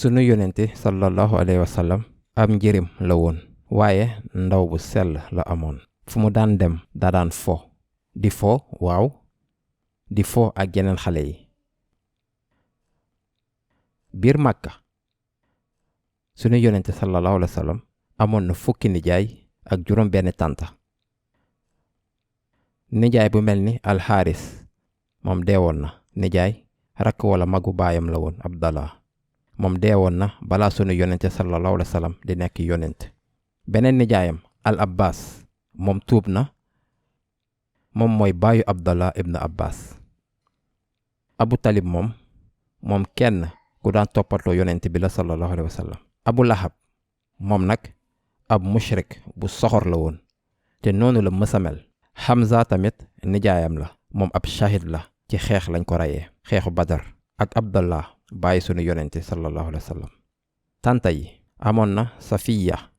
sunu yonente sallallahu alayhi wa sallam am njërim la woon waaye ndaw bu sell la amoon. fu mu daan dem da daan fo di fo di fo ak yeneen xale yi. biir Màkka sunu yonente sallallahu alayhi wa sallam amoon na fukki nijaay ak juróom benn tànta. nijaay bu mel ni alxaaris moom deewoon na. nijaay rakk wala magu baayam la woon Abdallah moom deewoon na balaa sunu yonente sallallahu alayhi wa sallam di nekk yonent. beneen nijaayam al abbas moom tuub na. moom mooy baayu Abdallah ibn Abbas. Abu Talib moom kenn ku daan toppatoo yonent bi la sallallahu alayhi wa sallam. Abu Lahab moom nag ab mushrik bu soxor la woon te noonu la mësa mel. Hamza tamit nijaayam la moom ab shahid la ci xeex lañ ko reyee xeexu Badar. ak Abdallah bàyyi sunu yonente sallallahu alayhi wa sallam. tànta yi amoon na Safiya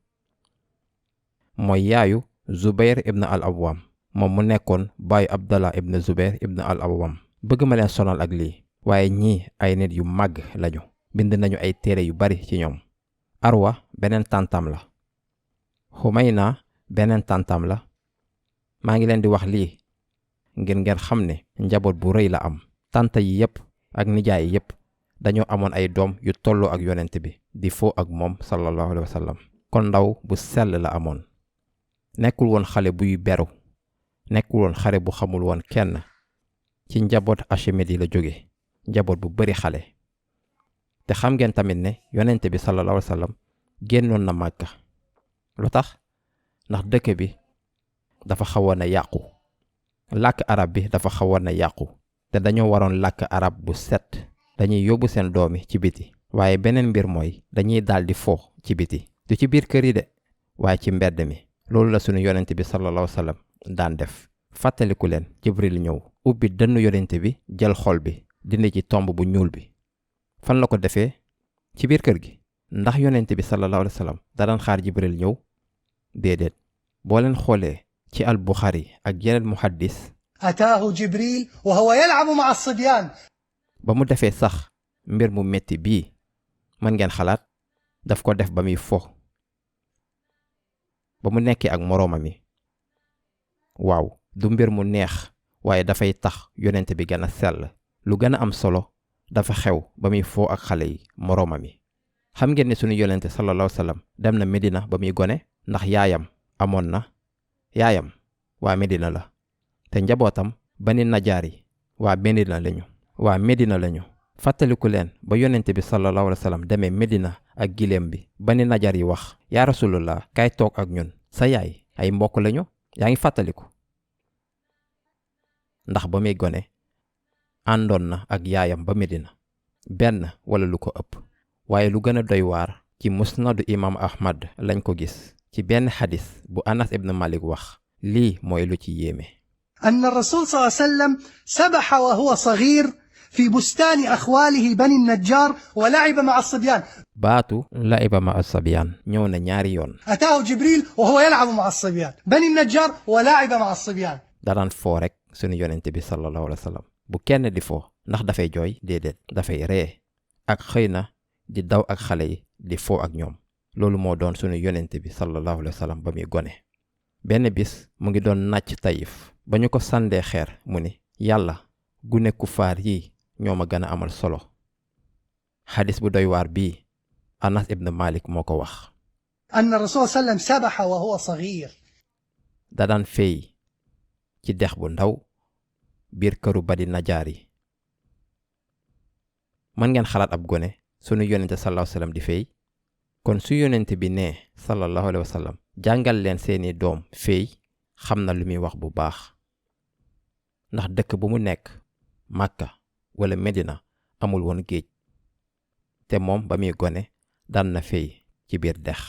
mooy yaayu Zubair ibn al Awwam moom mu nekkoon baayu Abdallah ibn Zubair ibn al Awwam. bëgg ma leen sonal ak lii waaye ñii ay nit yu màgg lañu bind nañu ay téere yu bari ci ñoom. Arwa beneen tàntam la. Xumayna beneen tàntam la. maa ngi leen di wax lii ngir ngeen xam ne njaboot bu rëy la am. tànta yi yépp ak nijaay yi yépp dañoo amoon ay doom yu tolloo ak yonent bi di foo ak moom sallallahu alayhi wa sallam. kon ndaw bu sell la amoon. nekkul woon xale buy beru. nekkul woon xale bu xamul woon kenn. ci njaboot Hashimid yi la jóge njaboot bu bari xale. te xam ngeen tamit ne yonent bi sallallahu alayhi wa sallam génnoon na Màkka. lu tax ndax dëkk bi dafa xawoon a yàqu. làkk arab bi dafa xawoon a yàqu. te dañoo waroon làkk arab bu set. dañuy yóbbu seen doomi ci biti. waaye beneen mbir mooy dañuy daldi fo ci biti. du ci biir kër yi de waaye ci mbedd mi. loolu la sunu yonent bi sallallahu alayhi wa sallam daan def. fàttaliku leen Jibril ñëw ubbi dënnu yonent bi jël xol bi dindi ci tomb bu ñuul bi. fan la ko defee ci biir kër gi. ndax yonent bi sallallahu alayhi wa sallam da daan xaar Jibril ñëw. déedéet boo leen xoolee ci al Buxaari ak yeneen muhaddis. ataahu Jibril wa huwa yal'abu ma'a as-sibyaan. ba mu defee sax mbir mu metti bii mën ngeen xalaat daf ko def ba muy fo ba mu nekkee ak moroomam mi. waaw du mbir mu neex waaye dafay tax yonent bi gën a sell. lu gën a am solo dafa xew ba muy foo ak xale yi moroomam mi. xam ngeen ne sunu yonente sallallahu alayhi wa sallam dem na Medina ba muy gone ndax yaayam amoon na. yaayam waa Medina la te njabootam bani najaar yi waa Medina lañu. fàttaliku leen ba yonente bi sallallahu alayhi wa sallam demee Medina ak gileem bi bani najaar yi wax yaa rasulullah kay toog ak ñun sa yaay ay mbokk lañu. yaa ngi fàttaliku ndax ba muy gone àndoon na ak yaayam ba Medina benn wala lu ko ëpp. waaye lu gën a doy waar ci musnadu imam Ahmad lañ ko gis ci benn xadis bu Anas ibn Malik wax. lii mooy lu ci yéeme. أن الرسول صلى الله عليه وسلم سبح وهو صغير في بستان أخواله بني النجار ولعب مع الصبيان. baatu لعب مع الصبيان ñëw na ñaari yoon. أتاه جبريل وهو يلعب مع الصبيان بني النجار ولعب مع الصبيان. daan foo rek sunu yonent bi sallallahu alayhi wa sallam. bu kenn di foo ndax dafay jooy déedéet dafay ree ak xëy na di daw ak xale yi di foo ak ñoom. loolu moo doon sunu yonent bi sallallahu alayhi wa sallam ba muy gone. benn bis mu ngi doon nàcc Tayif ba ñu ko sàndee xeer mu ni yàlla gune kufaar yi ñoo ma gën a amal solo. xadis bu doy waar bii Anas ibn Malik moo ko wax. أن الرسول صلى الله عليه وسلم سبح وهو صغير. da daan feey ci dex bu ndaw biir këru bani najaar yi. mën ngeen xalaat ab gone sunu yonente sallallahu alayhi wa sallam di feey. kon su yonente bi nee sallallahu alayhi wa sallam jàngal leen seeni doom feey xam na lu muy wax bu baax. ndax dëkk bu mu nekk Màkka wala Medina amul woon géej te moom ba muy gone daan na feey ci biir dex.